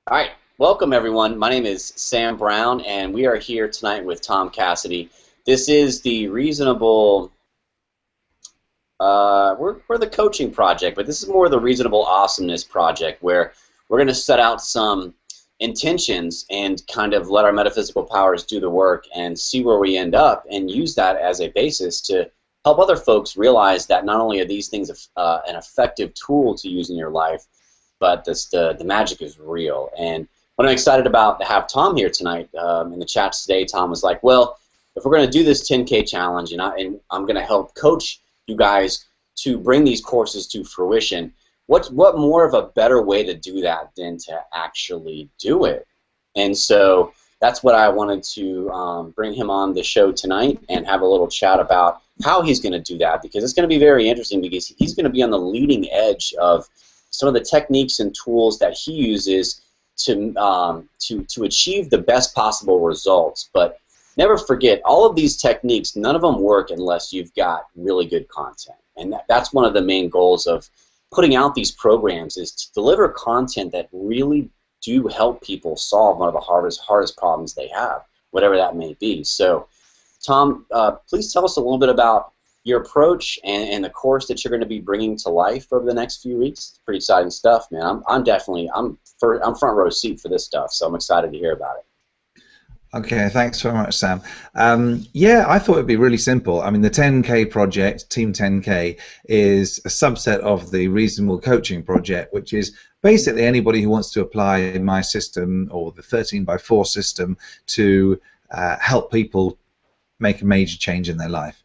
All right, welcome everyone. My name is Sam Brown, and we are here tonight with Tom Cassidy. This is the Reasonable, we're the coaching project, but this is more the Reasonable Awesomeness project, where we're going to set out some intentions and kind of let our metaphysical powers do the work and see where we end up, and use that as a basis to help other folks realize that not only are these things an effective tool to use in your life, but the magic is real. And what I'm excited about to have Tom here tonight in the chats today, Tom was like, well, if we're going to do this 10K challenge, and I'm going to help coach you guys to bring these courses to fruition, what more of a better way to do that than to actually do it? And so that's what I wanted to bring him on the show tonight and have a little chat about how he's going to do that, because it's going to be very interesting, because he's going to be on the leading edge of some of the techniques and tools that he uses to achieve the best possible results. But never forget, all of these techniques, none of them work unless you've got really good content. And that's one of the main goals of putting out these programs, is to deliver content that really do help people solve one of the hardest problems they have, whatever that may be. So, Tom, please tell us a little bit about your approach and the course that you're going to be bringing to life over the next few weeks. It's pretty exciting stuff, man. I'm front row seat for this stuff, so I'm excited to hear about it. Okay, thanks very much, Sam. Yeah, I thought it'd be really simple. I mean, the 10K project, Team 10K, is a subset of the Reasonable Coaching Project, which is basically anybody who wants to apply my system or the 13x4 system to help people make a major change in their life.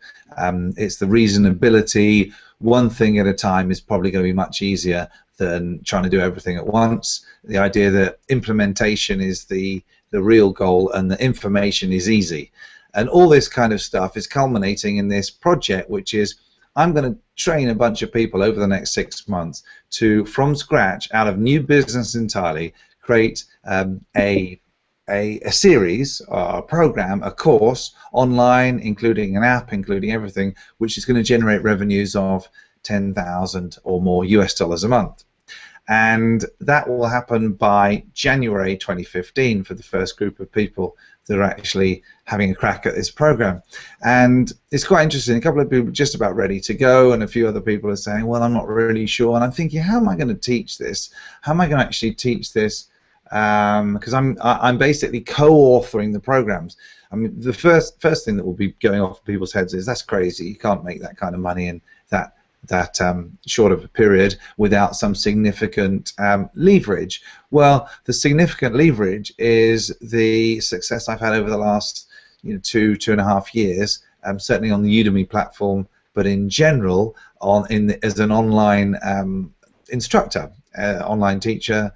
It's the reasonability. One thing at a time is probably going to be much easier than trying to do everything at once. The idea that implementation is the real goal and the information is easy. And all this kind of stuff is culminating in this project, which is I'm going to train a bunch of people over the next 6 months to, from scratch, out of new business entirely, create a series, a program, a course online, including an app, including everything, which is going to generate revenues of 10,000 or more US dollars a month. And that will happen by January 2015 for the first group of people that are actually having a crack at this program. And it's quite interesting. A couple of people are just about ready to go, and a few other people are saying, well, I'm not really sure. And I'm thinking, how am I going to teach this? How am I going to actually teach this? Because I'm basically co-authoring the programs. I mean, the first thing that will be going off people's heads is, that's crazy. You can't make that kind of money in that short of a period without some significant leverage. Well, the significant leverage is the success I've had over the last 2.5 years, certainly on the Udemy platform, but in general as an online instructor, online teacher.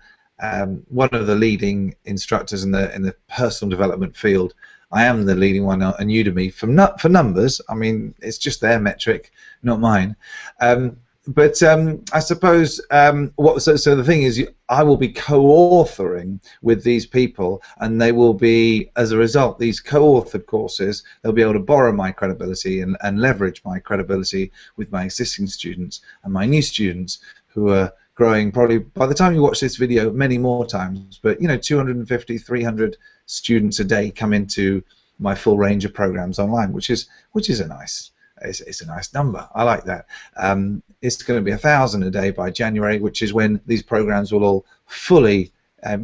One of the leading instructors in the personal development field. I am the leading one on Udemy for numbers. I mean, it's just their metric, not mine. But I suppose so the thing is, I will be co-authoring with these people, and they will be, as a result, these co-authored courses, they'll be able to borrow my credibility and leverage my credibility with my existing students and my new students, who are growing probably, by the time you watch this video, many more times. But 250, 300 students a day come into my full range of programs online, which is a nice number. I like that. It's going to be 1,000 a day by January, which is when these programs will all fully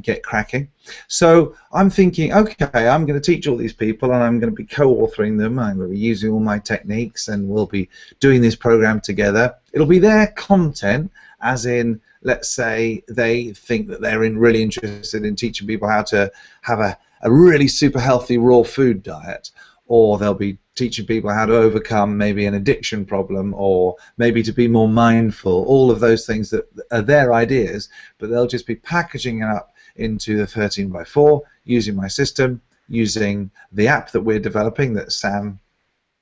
get cracking. So I'm thinking, okay, I'm going to teach all these people, and I'm going to be co-authoring them. I'm going to be using all my techniques, and we'll be doing this program together. It'll be their content, as in, let's say they think that they're really interested in teaching people how to have a really super healthy raw food diet, or they'll be teaching people how to overcome maybe an addiction problem, or maybe to be more mindful. All of those things that are their ideas, but they'll just be packaging it up into the 13x4 using my system, using the app that we're developing, that Sam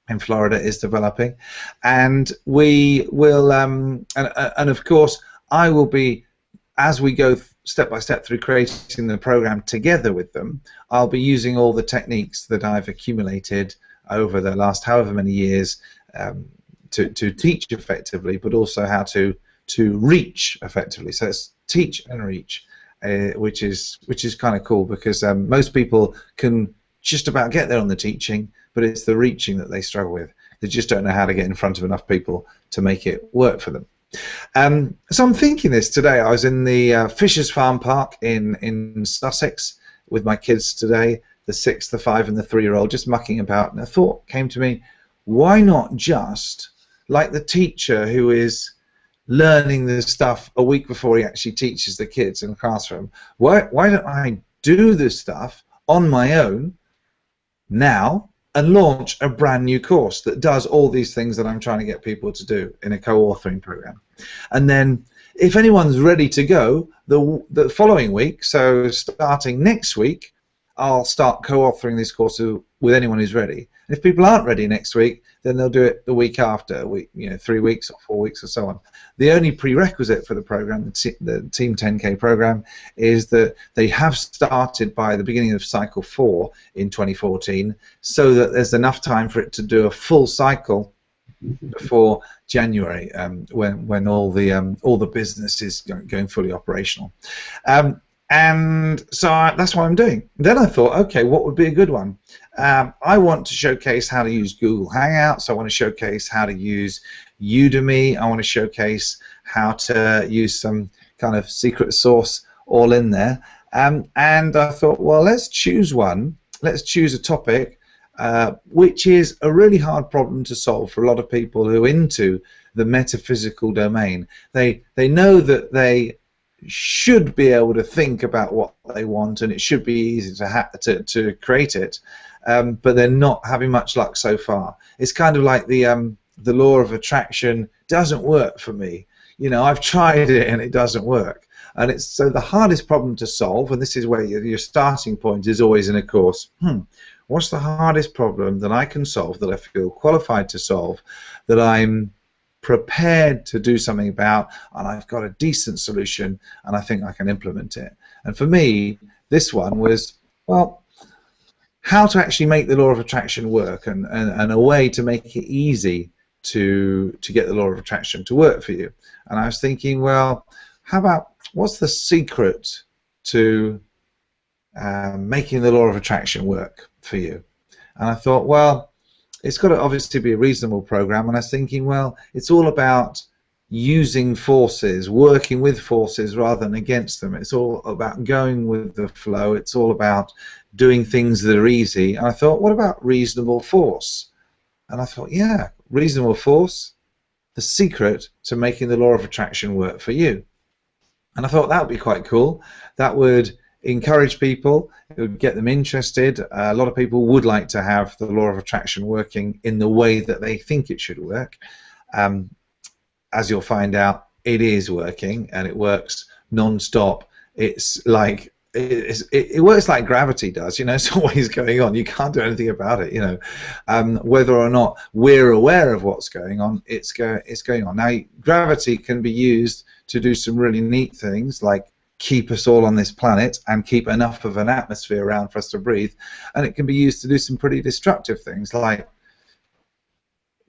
in Florida is developing, and we will and of course I will be, as we go step by step through creating the program together with them, I'll be using all the techniques that I've accumulated over the last however many years to teach effectively, but also how to reach effectively. So it's teach and reach. which is kind of cool, because most people can just about get there on the teaching, but it's the reaching that they struggle with. They just don't know how to get in front of enough people to make it work for them. So I'm thinking this today. I was in the Fisher's Farm Park in Sussex with my kids today, the 6, the 5, and the 3-year-old, just mucking about, and a thought came to me: why not just, like the teacher who is learning the stuff a week before he actually teaches the kids in the classroom, why don't I do this stuff on my own now and launch a brand new course that does all these things that I'm trying to get people to do in a co-authoring program? And then if anyone's ready to go, the following week, so starting next week, I'll start co-authoring this course with anyone who's ready. And if people aren't ready next week, then they'll do it the week after, 3 weeks or 4 weeks or so on. The only prerequisite for the program, the Team 10K program, is that they have started by the beginning of cycle 4 in 2014, so that there's enough time for it to do a full cycle before January, when all the business is going fully operational. And so that's what I'm doing. Then I thought, okay, what would be a good one? I want to showcase how to use Google Hangouts. I want to showcase how to use Udemy. I want to showcase how to use some kind of secret sauce all in there. And I thought, well, let's choose one. Let's choose a topic which is a really hard problem to solve for a lot of people who are into the metaphysical domain. They know that they should be able to think about what they want, and it should be easy to create it, but they're not having much luck so far. It's kind of like the law of attraction doesn't work for me. I've tried it and it doesn't work. And it's so the hardest problem to solve, and this is where your starting point is always in a course. What's the hardest problem that I can solve, that I feel qualified to solve, that I'm prepared to do something about, and I've got a decent solution, and I think I can implement it? And for me, this one was, well, how to actually make the law of attraction work, and a way to make it easy to get the law of attraction to work for you. And I was thinking, well, how about, what's the secret to making the law of attraction work for you? And I thought, well, it's got to obviously be a reasonable program, and I was thinking, well, it's all about using forces, working with forces rather than against them. It's all about going with the flow. It's all about doing things that are easy. And I thought, what about reasonable force? And I thought, yeah, reasonable force, the secret to making the law of attraction work for you. And I thought that would be quite cool. That would encourage people, it would get them interested. A lot of people would like to have the law of attraction working in the way that they think it should work. As you'll find out, it is working, and it works non-stop. It's like it works like gravity does. It's always going on. You can't do anything about it. Whether or not we're aware of what's going on, it's going on. Now, gravity can be used to do some really neat things, like keep us all on this planet and keep enough of an atmosphere around for us to breathe, and it can be used to do some pretty destructive things, like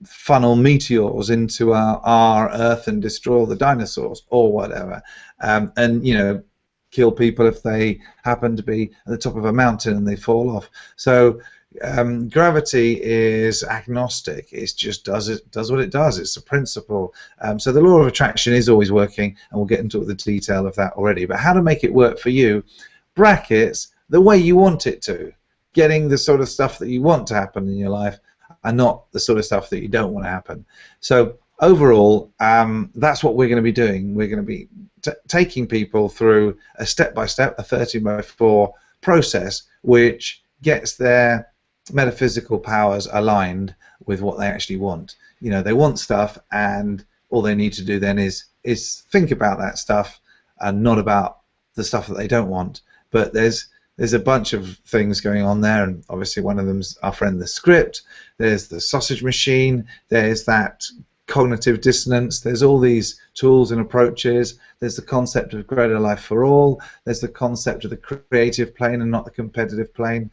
funnel meteors into our Earth and destroy all the dinosaurs or whatever, and kill people if they happen to be at the top of a mountain and they fall off. So gravity is agnostic. It just does what it does. It's a principle. So the law of attraction is always working, and we'll get into the detail of that already. But how to make it work for you, brackets, the way you want it to, getting the sort of stuff that you want to happen in your life, and not the sort of stuff that you don't want to happen. So overall, that's what we're going to be doing. We're going to be taking people through a step-by-step, a 13x4 process, which gets their metaphysical powers aligned with what they actually want. They want stuff, and all they need to do then is think about that stuff and not about the stuff that they don't want. But there's a bunch of things going on there, and obviously one of them's our friend the script. There's the sausage machine. There's that cognitive dissonance. There's all these tools and approaches. There's the concept of greater life for all. There's the concept of the creative plane and not the competitive plane.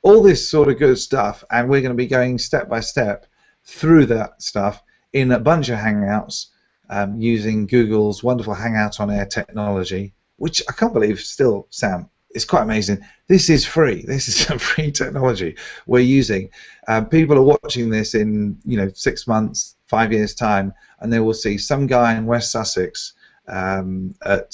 All this sort of good stuff, and we're going to be going step by step through that stuff in a bunch of Hangouts using Google's wonderful Hangout on Air technology, which I can't believe still, Sam. It's quite amazing. This is free. This is some free technology we're using. People are watching this in 6 months, 5 years time, and they will see some guy in West Sussex at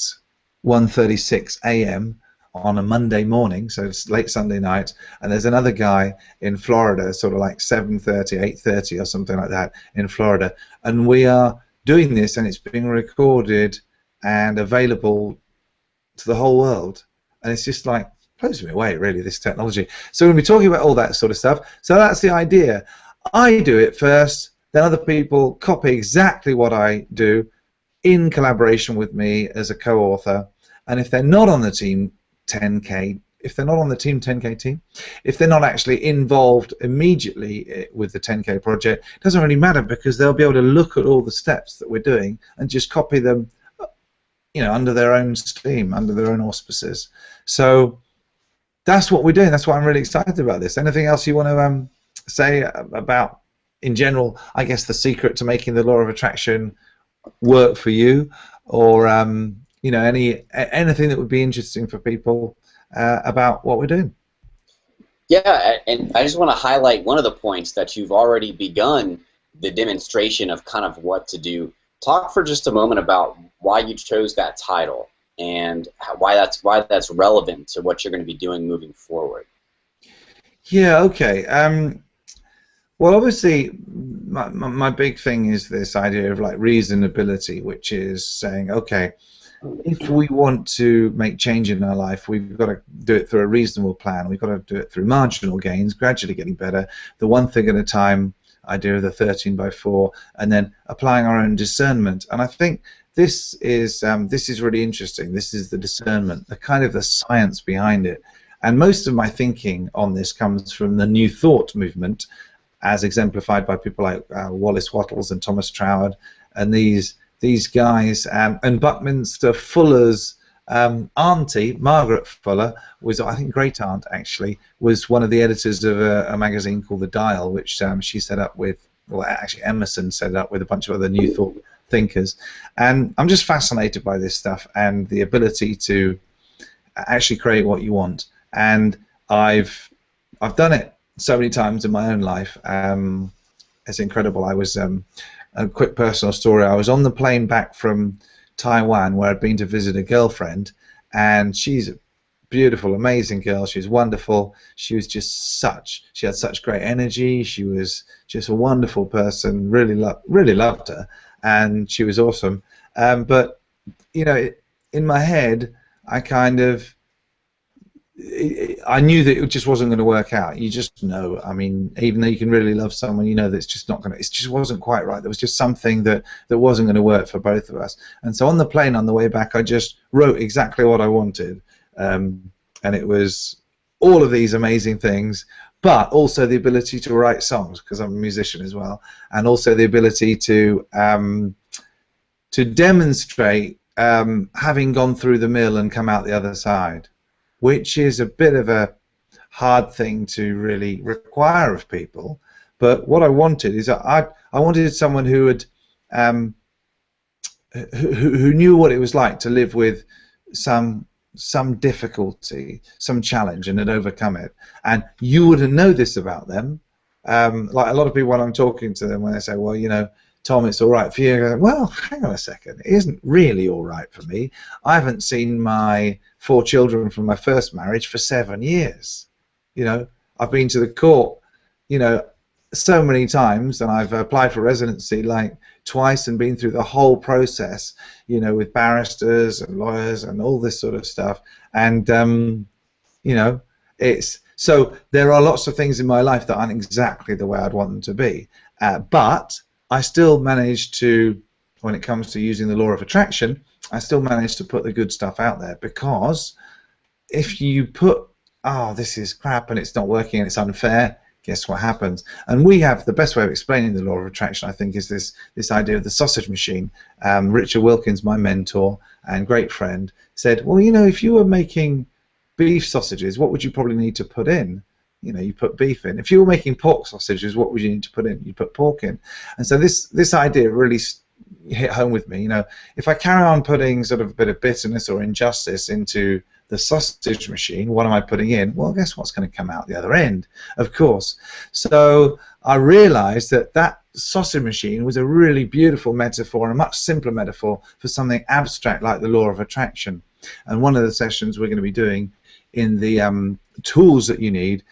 1:36 a.m. on a Monday morning, so it's late Sunday night, and there's another guy in Florida, sort of like 7:30, 8:30 or something like that in Florida, and we are doing this, and it's being recorded and available to the whole world, and it's just like blows me away, really, this technology. So we'll be talking about all that sort of stuff. So that's the idea. I do it first, then other people copy exactly what I do in collaboration with me as a co-author, and if they're not on the Team 10K, if they're not on the Team 10K team, if they're not actually involved immediately with the 10K project, it doesn't really matter, because they'll be able to look at all the steps that we're doing and just copy them, under their own steam, under their own auspices. So that's what we're doing. That's why I'm really excited about this. Anything else you want to say about, in general, I guess, the secret to making the law of attraction work for you, or anything that would be interesting for people about what we're doing? Yeah, and I just want to highlight one of the points that you've already begun the demonstration of kind of what to do. Talk for just a moment about why you chose that title and why that's relevant to what you're going to be doing moving forward. Yeah, okay. Well, obviously, my big thing is this idea of like reasonability, which is saying, okay, if we want to make change in our life, we've got to do it through a reasonable plan. We've got to do it through marginal gains, gradually getting better, the one thing at a time idea of the 13x4, and then applying our own discernment. And I think this is really interesting. This is the discernment, the kind of the science behind it. And most of my thinking on this comes from the New Thought movement, as exemplified by people like Wallace Wattles and Thomas Troward, and these guys, and Buckminster Fuller's auntie, Margaret Fuller, was, I think, great aunt actually, was one of the editors of a magazine called The Dial, which she set up with, well, actually Emerson set it up with a bunch of other New Thought thinkers. And I'm just fascinated by this stuff and the ability to actually create what you want. And I've done it so many times in my own life. It's incredible. I was a quick personal story. I was on the plane back from Taiwan, where I'd been to visit a girlfriend, and she's a beautiful, amazing girl. She was wonderful. She was just she had such great energy. She was just a wonderful person. Really loved her, and she was awesome. But in my head, I knew that it just wasn't going to work out. You just know. I mean, even though you can really love someone, you know that it's just not going to. It just wasn't quite right. There was just something that wasn't going to work for both of us. And so on the plane on the way back, I just wrote exactly what I wanted, and it was all of these amazing things, but also the ability to write songs, because I'm a musician as well, and also the ability to demonstrate having gone through the mill and come out the other side, which is a bit of a hard thing to really require of people. But what I wanted is I wanted someone who had who knew what it was like to live with some difficulty, some challenge, and had overcome it. And you wouldn't know this about them. Like a lot of people, when I'm talking to them, when they say, well, Tom, it's all right for you. I go, well, hang on a second. It isn't really all right for me. I haven't seen my 4 children from my first marriage for 7 years. I've been to the court, so many times, and I've applied for residency like twice and been through the whole process, with barristers and lawyers and all this sort of stuff. And, so there are lots of things in my life that aren't exactly the way I'd want them to be. But I still manage to, when it comes to using the law of attraction, I still manage to put the good stuff out there, because if you put, oh, this is crap and it's not working and it's unfair, guess what happens? And we have the best way of explaining the law of attraction, I think, is this idea of the sausage machine. Richard Wilkins, my mentor and great friend, said, well, if you were making beef sausages, what would you probably need to put in? You put beef in. If you were making pork sausages, what would you need to put in? You put pork in. And so this idea really hit home with me. You know, if I carry on putting sort of a bit of bitterness or injustice into the sausage machine, what am I putting in? Well, guess what's going to come out the other end? Of course. So I realized that that sausage machine was a really beautiful metaphor, and a much simpler metaphor for something abstract like the law of attraction. And one of the sessions we're going to be doing in the tools that you need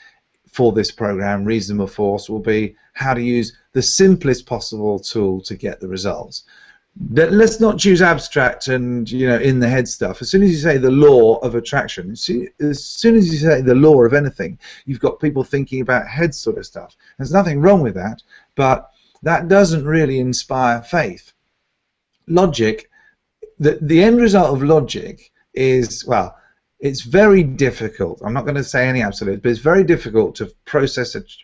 for this program, Reasonable Force, will be how to use the simplest possible tool to get the results. Let's not choose abstract and, you know, in the head stuff. As soon as you say the law of attraction, as soon as you say the law of anything, you've got people thinking about head sort of stuff. There's nothing wrong with that, but that doesn't really inspire faith. Logic, the end result of logic is, well, it's very difficult. I'm not going to say any absolute, but it's very difficult to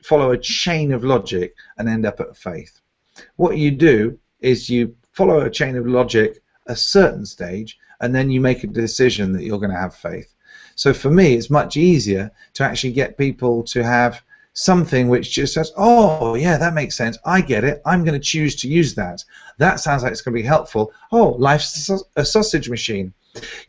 follow a chain of logic and end up at faith. What you do is you follow a chain of logic a certain stage, and then you make a decision that you're going to have faith. So for me, it's much easier to actually get people to have something which just says, oh yeah, that makes sense, I get it, I'm going to choose to use that. That sounds like it's going to be helpful. Oh, life's a sausage machine.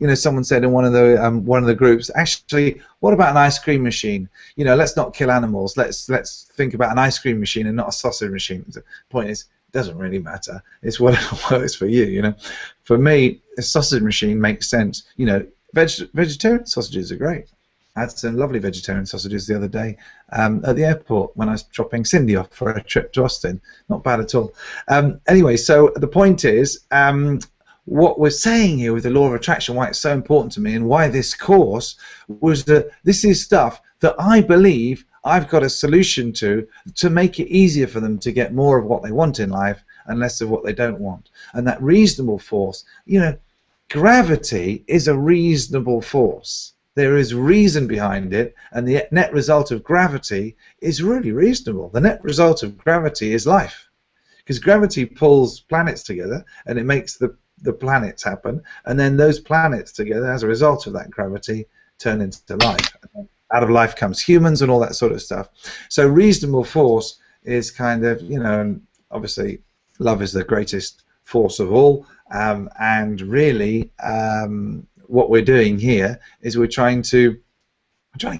You know, someone said in one of the groups, actually, what about an ice cream machine? You know, let's not kill animals. Let's think about an ice cream machine and not a sausage machine. The point is, it doesn't really matter. It's whatever works for you. You know, for me, a sausage machine makes sense. You know, vegetarian sausages are great. I had some lovely vegetarian sausages the other day at the airport when I was dropping Cindy off for a trip to Austin. Not bad at all. Anyway, so the point is, what we're saying here with the law of attraction, why it's so important to me, and why this course was that this is stuff that I believe I've got a solution to make it easier for them to get more of what they want in life and less of what they don't want. And that reasonable force, you know, gravity is a reasonable force. There is reason behind it, and the net result of gravity is really reasonable. The net result of gravity is life, because gravity pulls planets together and it makes the planets happen, and then those planets together, as a result of that gravity, turn into life. Out of life comes humans and all that sort of stuff. So reasonable force is kind of, you know, obviously love is the greatest force of all, and really what we're doing here is we're trying to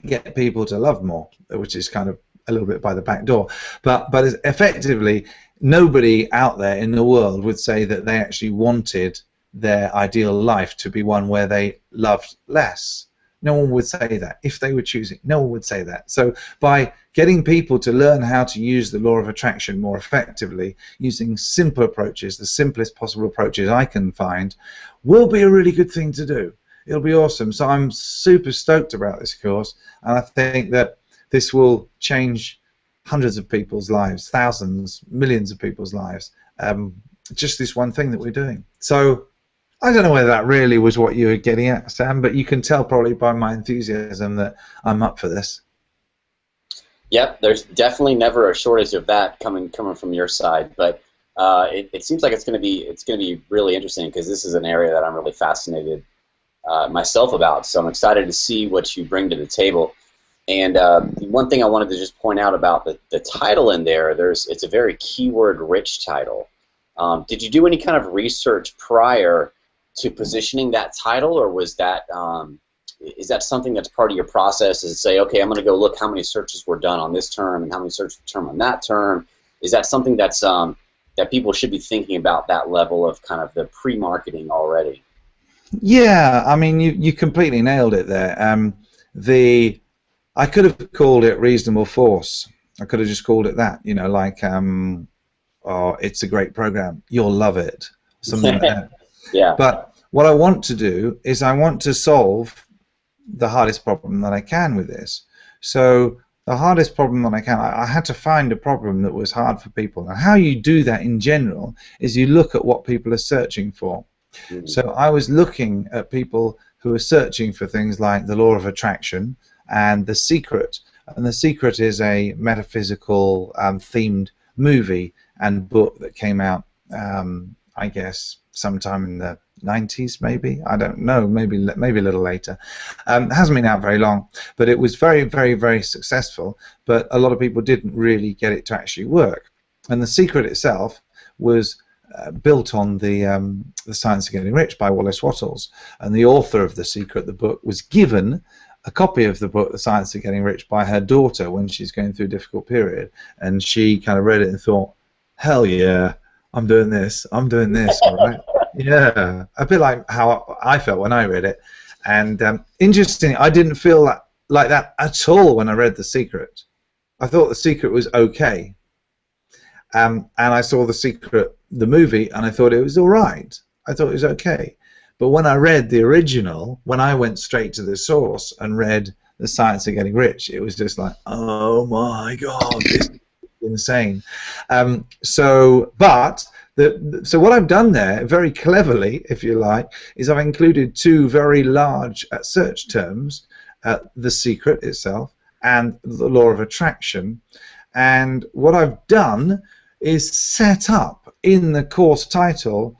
get people to love more, which is kind of a little bit by the back door, but effectively nobody out there in the world would say that they actually wanted their ideal life to be one where they loved less. No one would say that. If they were choosing, no one would say that. So by getting people to learn how to use the law of attraction more effectively, using simple approaches, the simplest possible approaches I can find, will be a really good thing to do. It'll be awesome. So I'm super stoked about this course, and I think that this will change hundreds of people's lives, thousands, millions of people's lives. Just this one thing that we're doing. So I don't know whether that really was what you were getting at, Sam, but you can tell probably by my enthusiasm that I'm up for this. Yep, there's definitely never a shortage of that coming from your side, but it seems like it's going to be really interesting, because this is an area that I'm really fascinated myself about. So I'm excited to see what you bring to the table. And one thing I wanted to just point out about the title in there, it's a very keyword-rich title. Did you do any kind of research prior to positioning that title, or was that is that something that's part of your process? Is to say, okay, I'm going to go look how many searches were done on this term and how many searches were done on that term? Is that something that's that people should be thinking about, that level of kind of the pre-marketing already? Yeah, I mean, you completely nailed it there. I could have called it Reasonable Force. I could have just called it that, you know, like, oh, it's a great program, you'll love it, something like that. Yeah. But what I want to do is I want to solve the hardest problem that I can with this. So the hardest problem that I can, I had to find a problem that was hard for people. And how you do that in general is you look at what people are searching for. Mm-hmm. So I was looking at people who are searching for things like the law of attraction and The Secret. And The Secret is a metaphysical themed movie and book that came out, I guess, sometime in the 90s, maybe. I don't know, maybe a little later. It hasn't been out very long, but it was very, very, very successful. But a lot of people didn't really get it to actually work. And The Secret itself was built on the Science of Getting Rich by Wallace Wattles, and the author of The Secret, the book, was given a copy of the book, The Science of Getting Rich, by her daughter when she's going through a difficult period, and she kind of read it and thought, hell yeah, I'm doing this, all right? Yeah, a bit like how I felt when I read it. And interesting, I didn't feel like that at all when I read The Secret. I thought The Secret was okay. And I saw The Secret, the movie, and I thought it was all right. I thought it was okay. But when I read the original, when I went straight to the source and read The Science of Getting Rich, it was just like, oh my God, this is insane. So what I've done there, very cleverly, if you like, is I've included two very large search terms, The Secret itself and the Law of Attraction. And what I've done is set up in the course title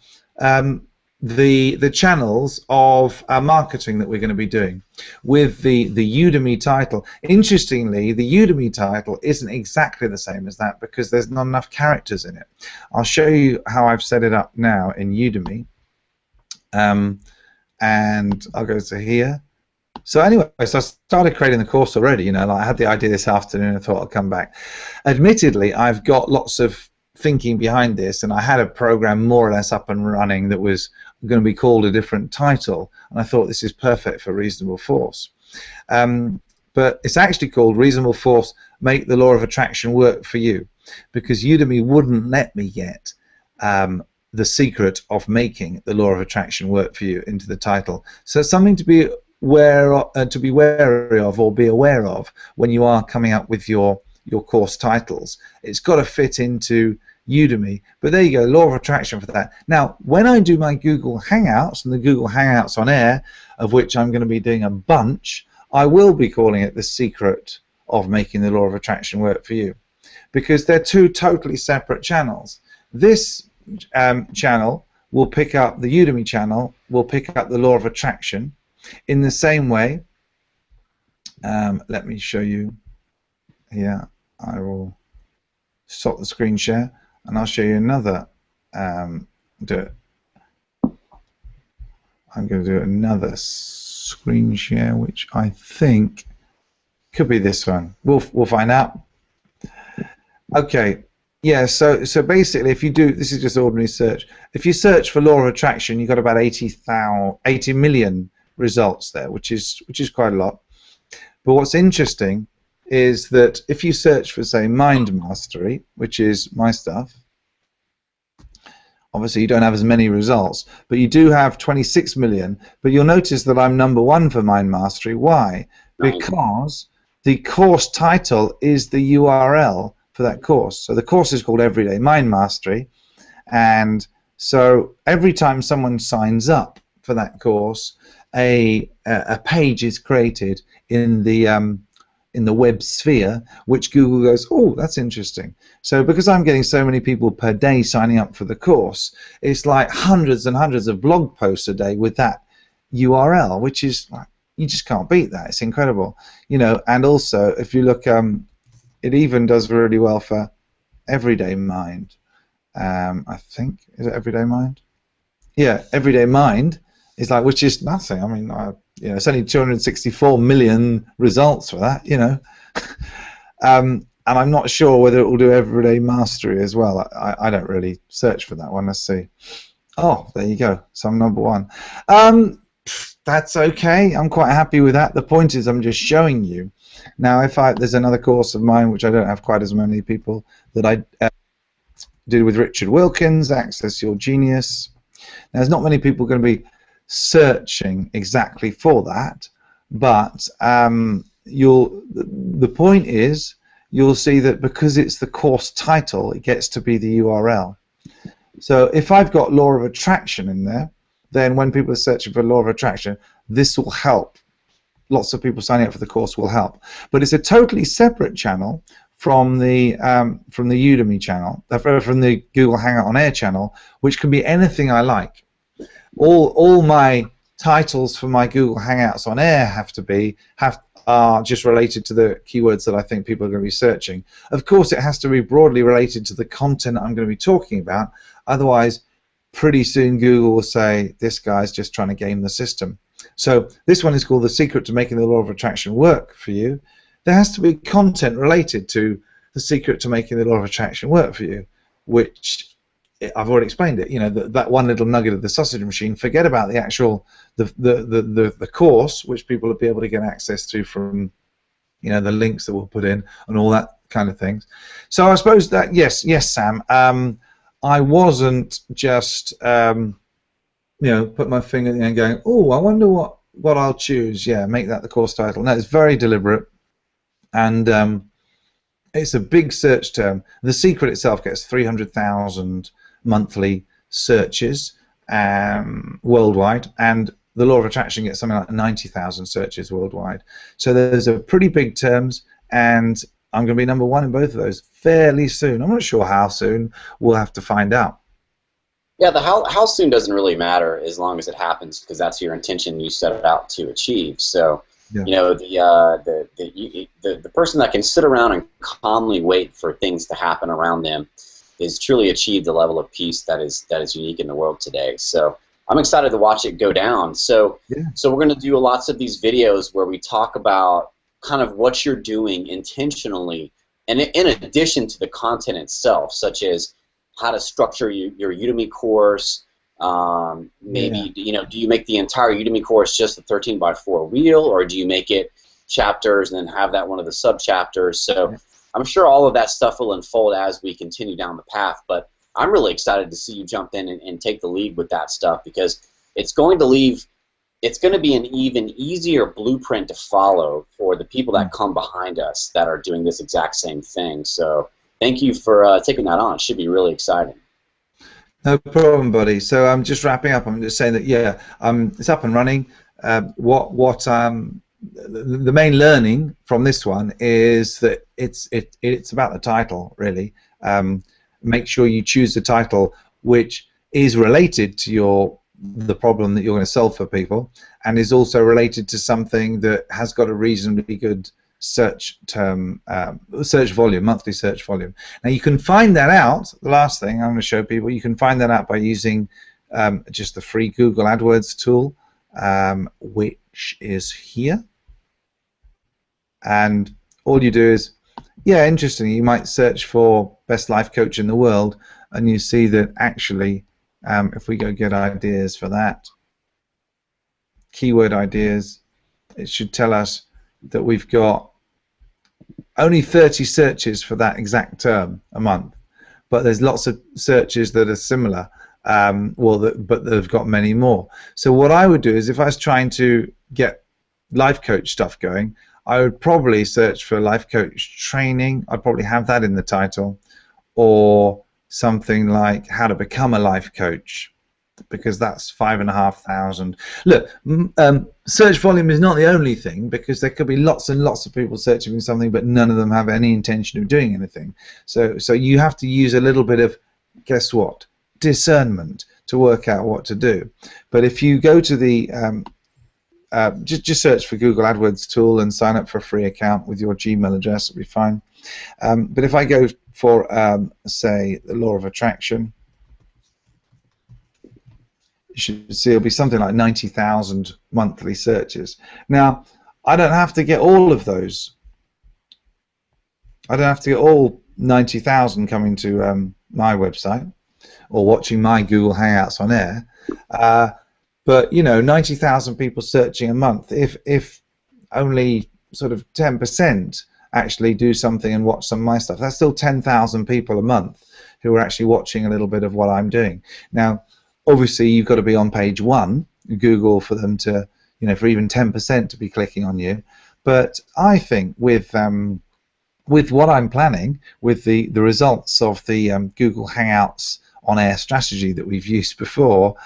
the channels of marketing that we're going to be doing with the Udemy title. Interestingly, the Udemy title isn't exactly the same as that because there's not enough characters in it. I'll show you how I've set it up now in Udemy, and I'll go to here. So anyway, so I started creating the course already, you know, like I had the idea this afternoon, I thought I'd come back. Admittedly, I've got lots of thinking behind this, and I had a program more or less up and running that was going to be called a different title, and I thought this is perfect for Reasonable Force. But it's actually called Reasonable Force, Make the Law of Attraction Work for You, because Udemy wouldn't let me get The Secret of Making the Law of Attraction Work for You into the title. So it's something to be wary of or be aware of when you are coming up with your course titles. It's got to fit into Udemy, but there you go, Law of Attraction for that. Now, when I do my Google Hangouts and the Google Hangouts on Air, of which I'm going to be doing a bunch, I will be calling it The Secret of Making the Law of Attraction Work for You, because they're two totally separate channels. This channel will pick up, the Udemy channel will pick up the Law of Attraction in the same way. Let me show you here. I will stop the screen share and I'll show you another I'm going to do another screen share, which I think could be this one. We'll find out. Okay, yeah, so basically if you do, this is just ordinary search, if you search for Law of Attraction, you've got about 80 million results there, which is quite a lot. But what's interesting is that if you search for, say, Mind Mastery, which is my stuff, obviously you don't have as many results, but you do have 26 million, but you'll notice that I'm #1 for Mind Mastery. Why? Because the course title is the URL for that course. So the course is called Everyday Mind Mastery, and so every time someone signs up for that course, a page is created in the web sphere, which Google goes, oh, that's interesting. So because I'm getting so many people per day signing up for the course, it's like hundreds and hundreds of blog posts a day with that URL, which is like, you just can't beat that. It's incredible, you know. And also, if you look, it even does really well for Everyday Mind. I think, is it Everyday Mind? Yeah, Everyday Mind is like, which is nothing. I mean, you know, it's only 264 million results for that, you know. And I'm not sure whether it will do Everyday Mastery as well. I don't really search for that one. Let's see. Oh, there you go. So I'm #1. That's okay. I'm quite happy with that. The point is, I'm just showing you. Now, there's another course of mine which I don't have quite as many people that I did with Richard Wilkins, Access Your Genius. Now, there's not many people going to be searching exactly for that, but the point is, you'll see that because it's the course title, it gets to be the URL. So if I've got Law of Attraction in there, then when people are searching for Law of Attraction, this will help. Lots of people signing up for the course will help. But it's a totally separate channel from the Udemy channel, from the Google Hangout on Air channel, which can be anything I like. All my titles for my Google Hangouts on Air are just related to the keywords that I think people are going to be searching. Of course, it has to be broadly related to the content I'm going to be talking about. Otherwise, pretty soon Google will say this guy's just trying to game the system. So this one is called The Secret to Making the Law of Attraction Work for You. There has to be content related to the secret to making the law of attraction work for you, which I've already explained it. You know, that one little nugget of the sausage machine. Forget about the actual the course, which people will be able to get access to from, you know, the links that we'll put in and all that kind of things. So I suppose that yes, Sam. I wasn't just you know, put my finger in and going, oh, I wonder what I'll choose. Yeah, make that the course title. No, it's very deliberate, and it's a big search term. The Secret itself gets 300,000 monthly searches worldwide, and the Law of Attraction gets something like 90,000 searches worldwide. So there's a pretty big terms, and I'm going to be #1 in both of those fairly soon. I'm not sure how soon. We'll have to find out. Yeah, the how soon doesn't really matter as long as it happens, because that's your intention you set it out to achieve. So, yeah. You know, the person that can sit around and calmly wait for things to happen around them is truly achieved the level of peace that is unique in the world today. So I'm excited to watch it go down. So yeah. So we're going to do lots of these videos where we talk about kind of what you're doing intentionally, and in addition to the content itself, such as how to structure your Udemy course. Maybe, you know, do you make the entire Udemy course just a 13x4 wheel, or do you make it chapters and then have that one of the sub-chapters? So I'm sure all of that stuff will unfold as we continue down the path, but I'm really excited to see you jump in and take the lead with that stuff, because it's going to be an even easier blueprint to follow for the people that come behind us that are doing this exact same thing. So thank you for taking that on. It should be really exciting. No problem, buddy. So I'm just wrapping up. I'm just saying that it's up and running. The main learning from this one is that it's about the title, really. Make sure you choose the title which is related to the problem that you're going to solve for people, and is also related to something that has got a reasonably good search volume, monthly search volume. Now you can find that out. The last thing I'm going to show people, you can find that out by using just the free Google AdWords tool, which is here. And all you do is, interestingly, you might search for best life coach in the world, and you see that actually, if we go get ideas for that, keyword ideas, it should tell us that we've got only 30 searches for that exact term a month, but there's lots of searches that are similar, but they've got many more. So what I would do is, if I was trying to get life coach stuff going, I would probably search for life coach training. I'd probably have that in the title, or something like how to become a life coach, because that's 5,500. Look, search volume is not the only thing, because there could be lots and lots of people searching for something, but none of them have any intention of doing anything. So you have to use a little bit of, guess what, discernment to work out what to do. But if you go to the just search for Google AdWords tool and sign up for a free account with your Gmail address, it'll be fine. But if I go for say the Law of Attraction, you should see it'll be something like 90,000 monthly searches. Now, I don't have to get all of those. I don't have to get all 90,000 coming to my website or watching my Google Hangouts on air. But you know, 90,000 people searching a month. If only sort of 10% actually do something and watch some of my stuff, that's still 10,000 people a month who are actually watching a little bit of what I'm doing. Now, obviously, you've got to be on page 1 Google for them to, you know, for even 10% to be clicking on you. But I think with what I'm planning, with the results of the Google Hangouts on air strategy that we've used before,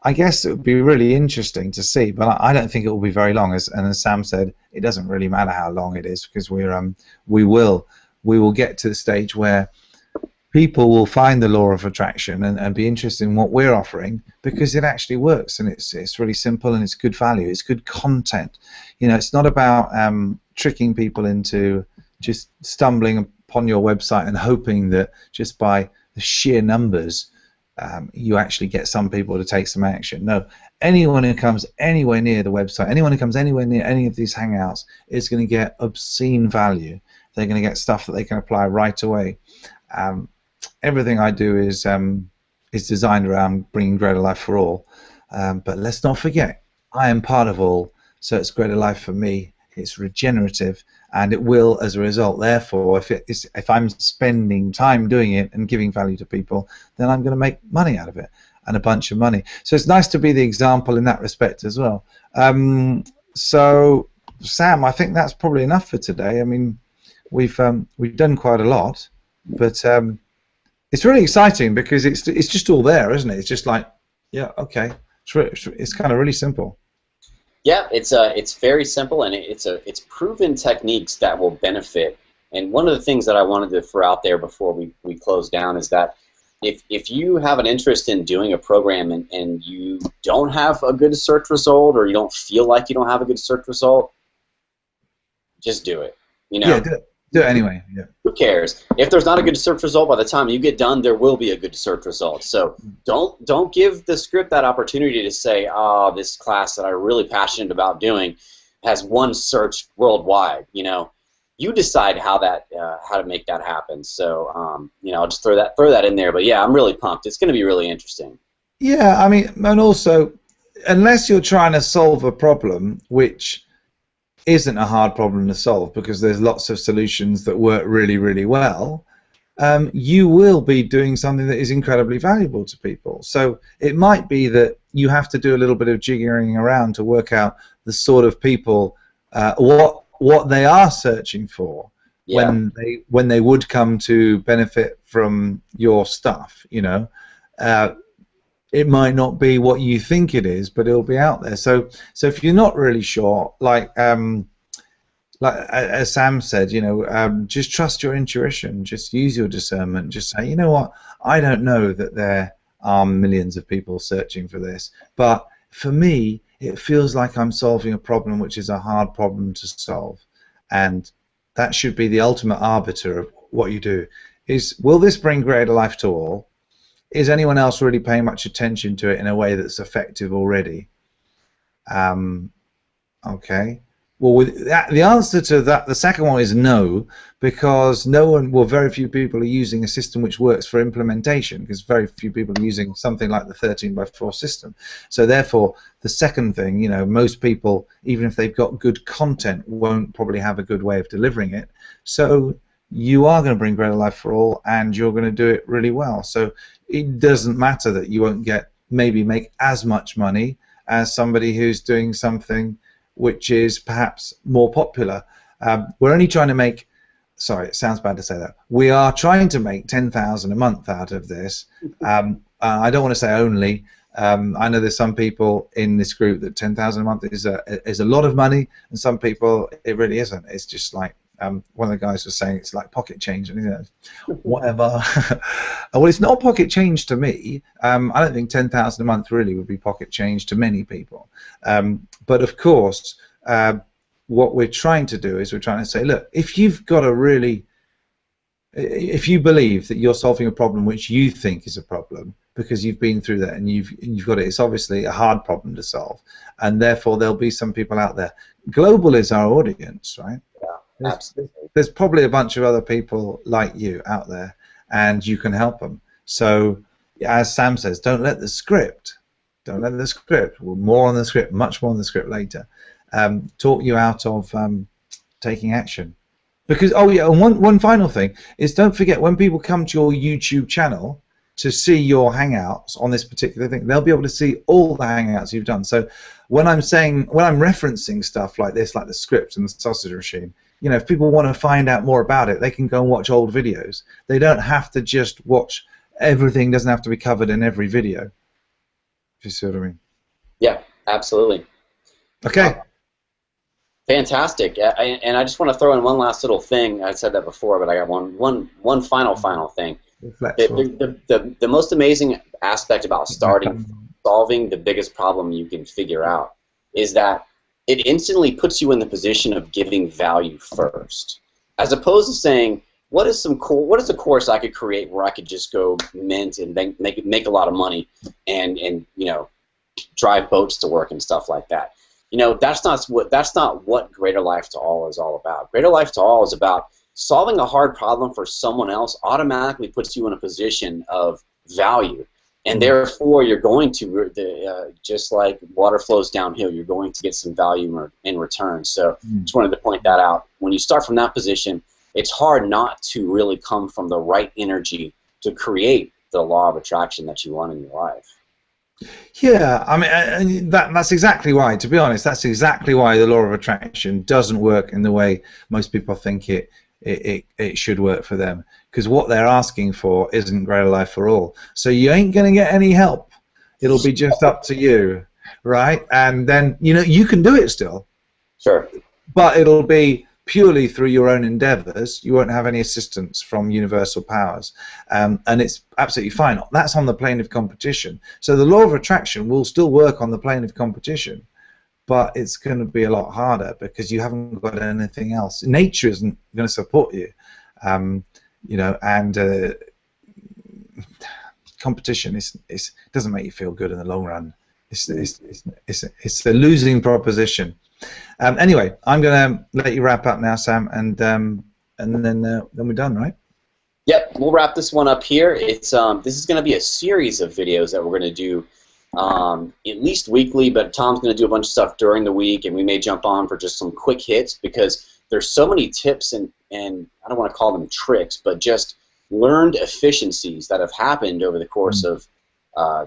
I guess it would be really interesting to see, but I don't think it will be very long. And as Sam said, it doesn't really matter how long it is, because we will get to the stage where people will find the law of attraction and be interested in what we're offering, because it actually works, and it's really simple, and it's good value, it's good content. You know, it's not about tricking people into just stumbling upon your website and hoping that just by the sheer numbers, you actually get some people to take some action. No, anyone who comes anywhere near the website, anyone who comes anywhere near any of these Hangouts is going to get obscene value. They're going to get stuff that they can apply right away. Everything I do is designed around bringing greater life for all. But let's not forget, I am part of all, so it's greater life for me. It's regenerative, and it will, as a result, therefore, if I'm spending time doing it and giving value to people, then I'm going to make money out of it, and a bunch of money. So it's nice to be the example in that respect as well. So, Sam, I think that's probably enough for today. I mean, we've done quite a lot, but it's really exciting because it's just all there, isn't it? It's just like, yeah, okay, it's kind of really simple. Yeah, it's very simple, and it's proven techniques that will benefit. And one of the things that I wanted to throw out there before we close down is that if you have an interest in doing a program and you don't have a good search result, or you don't feel like you don't have a good search result, just do it. You know? Yeah, do it anyway. Yeah. Who cares? If there's not a good search result, by the time you get done, there will be a good search result. So don't give the script that opportunity to say, oh, this class that I'm really passionate about doing has one search worldwide. You know, you decide how to make that happen. So you know, I'll just throw that in there. But yeah, I'm really pumped. It's going to be really interesting. Yeah, I mean, and also, unless you're trying to solve a problem, which isn't a hard problem to solve because there's lots of solutions that work really, really well, you will be doing something that is incredibly valuable to people. So it might be that you have to do a little bit of jiggering around to work out the sort of people, what they are searching for, yeah, when they would come to benefit from your stuff. You know, it might not be what you think it is, but it'll be out there. So if you're not really sure, like as Sam said, you know, just trust your intuition. Just use your discernment. Just say, you know what, I don't know that there are millions of people searching for this, but for me, it feels like I'm solving a problem which is a hard problem to solve, and that should be the ultimate arbiter of what you do. Is, will this bring greater life to all? Is anyone else really paying much attention to it in a way that's effective already? Okay. Well, with that, the answer to that, the second one is no, because very few people are using a system which works for implementation, because very few people are using something like the 13x4 system. So therefore, the second thing, you know, most people, even if they've got good content, won't probably have a good way of delivering it. So you are going to bring greater life for all, and you're going to do it really well. So it doesn't matter that you won't maybe make as much money as somebody who's doing something which is perhaps more popular. We're only trying to make, sorry, it sounds bad to say that, we are trying to make 10,000 a month out of this. I don't want to say only. I know there's some people in this group that 10,000 a month is a lot of money, and some people it really isn't. It's just like, one of the guys was saying it's like pocket change, and he said, whatever. Well, it's not pocket change to me. I don't think 10,000 a month really would be pocket change to many people. But of course, what we're trying to do is we're trying to say, look, if you've got if you believe that you're solving a problem which you think is a problem because you've been through that and you've got it, it's obviously a hard problem to solve, and therefore there'll be some people out there. Global is our audience, right? There's probably a bunch of other people like you out there, and you can help them. So, as Sam says, don't let the script, well, more on the script, much more on the script later, talk you out of taking action. Because, oh yeah, and one final thing is, don't forget, when people come to your YouTube channel to see your Hangouts on this particular thing, they'll be able to see all the Hangouts you've done. So when I'm referencing stuff like this, like the script and the sausage machine, you know, if people want to find out more about it, they can go and watch old videos. They don't have to just watch, everything doesn't have to be covered in every video, if you see what I mean. Yeah, absolutely. Okay. Fantastic. And I just want to throw in one last little thing. I said that before, but I got one final thing. The most amazing aspect about solving the biggest problem you can figure out is that it instantly puts you in the position of giving value first, as opposed to saying, what is a course I could create where I could just go mint and then make a lot of money and you know, drive boats to work and stuff like that. You know, that's not what Greater Life to All is all about. Greater Life to All is about solving a hard problem for someone else automatically puts you in a position of value. And therefore, you're going to, just like water flows downhill, you're going to get some value in return. So just wanted to point that out. When you start from that position, it's hard not to really come from the right energy to create the law of attraction that you want in your life. Yeah, I mean, that's exactly why, to be honest, that's exactly why the law of attraction doesn't work in the way most people think it should work for them, because what they're asking for isn't Greater Life for All. So you ain't going to get any help. It'll be just up to you, right? And then, you know, you can do it still. Sure. But it'll be purely through your own endeavors. You won't have any assistance from universal powers. And it's absolutely fine. That's on the plane of competition. So the law of attraction will still work on the plane of competition, but it's going to be a lot harder because you haven't got anything else. Nature isn't going to support you, you know, and competition doesn't make you feel good in the long run. It's a losing proposition. Anyway, I'm going to let you wrap up now, Sam, and then we're done, right? Yep, we'll wrap this one up here. It's this is going to be a series of videos that we're going to do. At least weekly, but Tom's going to do a bunch of stuff during the week, and we may jump on for just some quick hits because there's so many tips and I don't want to call them tricks, but just learned efficiencies that have happened over the course of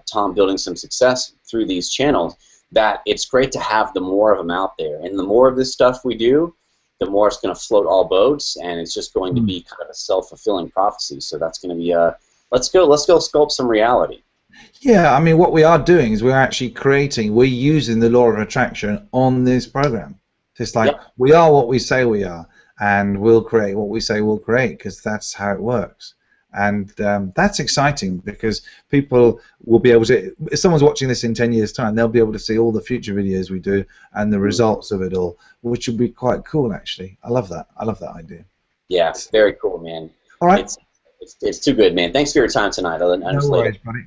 Tom building some success through these channels, that it's great to have the more of them out there. And the more of this stuff we do, the more it's going to float all boats, and it's just going to be kind of a self-fulfilling prophecy. So that's going to be let's go sculpt some reality. Yeah, I mean, what we are doing is we're using the law of attraction on this program. It's like we are what we say we are, and we'll create what we say we'll create, because that's how it works. And that's exciting because people will be able to, if someone's watching this in 10 years' time, they'll be able to see all the future videos we do and the results of it all, which would be quite cool, actually. I love that. I love that idea. Yeah, it's very cool, man. All right. It's too good, man. Thanks for your time tonight. No worries, buddy.